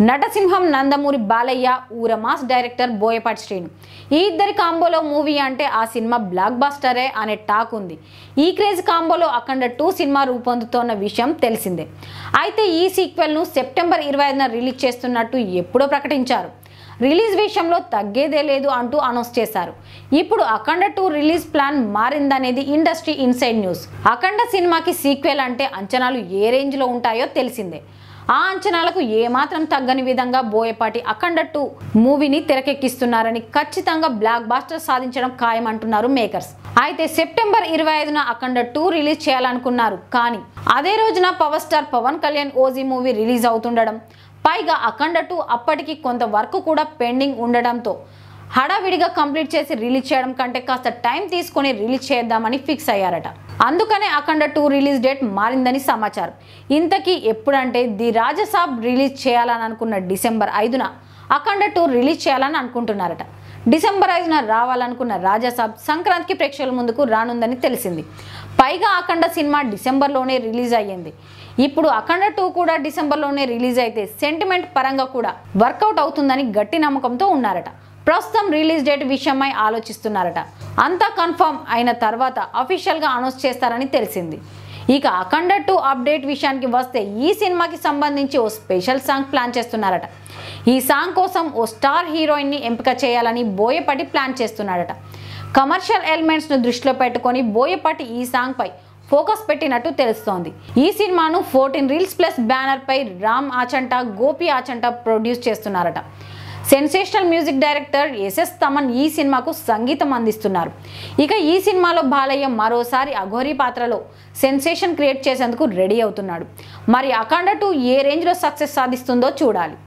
నటసింహం నందమూరి బాలయ్య ఊర mass director Boyapati Srinu ఈ ఇద్దరి కాంబోలో మూవీ అంటే ఆ సినిమా బ్లాక్ బస్టరే అనే టాక్ ఉంది. ఈ క్రేజ్ కాంబోలో అఖండ 2 సినిమా రూపొందుతోన్న విషయం తెలిసిందే. అయితే ఈ సీక్వెల్ ను సెప్టెంబర్ 25న రిలీజ్ చేస్తున్నట్టు ఎప్పుడో ప్రకటించారు. రిలీజ్ విషయంలో తగ్గేదే లేదు అంటూ అనౌన్స్ చేశారు. ఇప్పుడు అఖండ 2 రిలీజ్ ప్లాన్ మారిందనేది ఇండస్ట్రీ ఇన్సైడ్ న్యూస్. అఖండ సినిమాకి సీక్వెల్ అంటే అంచనాలు ఏ రేంజ్ లో ఉంటాయో తెలిసిందే. ఆ అంచనాలకు ఏమాత్రం తగ్గని విధంగా బోయపాటి అఖండ 2 మూవీని తెరకెక్కిస్తున్నారని, ఖచ్చితంగా బ్లాక్ బాస్టర్ సాధించడం ఖాయమంటున్నారు మేకర్స్. అయితే సెప్టెంబర్ 25న అఖండ 2 రిలీజ్ చేయాలనుకున్నారు. కానీ అదే రోజున power star Pawan Kalyan OG movie release అవుతుండడం, పైగా అఖండ 2 అప్పటికి కొంత వర్క్ కూడా పెండింగ్ ఉండడంతో హడావిడిగా కంప్లీట్ చేసి రిలీజ్ చేయడం కంటే కాస్త టైం తీసుకొని రిలీజ్ చేద్దామని ఫిక్స్ అయ్యారట. అందుకనే అఖండ 2 రిలీజ్ డేట్ మారిందని సమాచారం. ఇంతకీ ఎప్పుడంటే ది రాజసాబ్ రిలీజ్ చేయాలని అనుకున్న డిసెంబర్ 5న అఖండ 2 రిలీజ్ చేయాలని అనుకుంటున్నారట. డిసెంబర్ 5న రావాలనుకున్న రాజసాబ్ సంక్రాంతికి ప్రేక్షకుల ముందుకు రానుందని తెలిసింది. పైగా అఖండ సినిమా డిసెంబర్లోనే రిలీజ్ అయ్యింది. ఇప్పుడు అఖండ 2 కూడా డిసెంబర్లోనే రిలీజ్ అయితే సెంటిమెంట్ పరంగా కూడా వర్కౌట్ అవుతుందని గట్టి నమ్మకంతో ఉన్నారట. ప్రస్తుతం రిలీజ్ డేట్ విషయమై ఆలోచిస్తున్నారట. అంతా కన్ఫర్మ్ అయిన తర్వాత అఫీషియల్గా అనౌన్స్ చేస్తారని తెలిసింది. ఇక అఖండ 2 అప్డేట్ విషయానికి వస్తే ఈ సినిమాకి సంబంధించి ఓ స్పెషల్ సాంగ్ ప్లాన్ చేస్తున్నారట. ఈ సాంగ్ కోసం ఓ స్టార్ హీరోయిన్ని ఎంపిక చేయాలని బోయపాటి ప్లాన్ చేస్తున్నాడట. కమర్షియల్ ఎలిమెంట్స్ను దృష్టిలో పెట్టుకొని బోయపాటి ఈ సాంగ్ పై ఫోకస్ పెట్టినట్టు తెలుస్తోంది. ఈ సినిమాను 14 రీల్స్ ప్లస్ బ్యానర్ పై రామ్ ఆచంట, గోపి ఆచంట ప్రొడ్యూస్ చేస్తున్నారట. Sensational music director SS Thaman ఈ సినిమాకు సంగీతం అందిస్తున్నారు. ఇక ఈ సినిమాలో బాలయ్య మరోసారి అఘోరీ పాత్రలో సెన్సేషన్ క్రియేట్ చేసేందుకు రెడీ అవుతున్నాడు. మరి అఖండ 2 ఏ రేంజ్లో సక్సెస్ సాధిస్తుందో చూడాలి.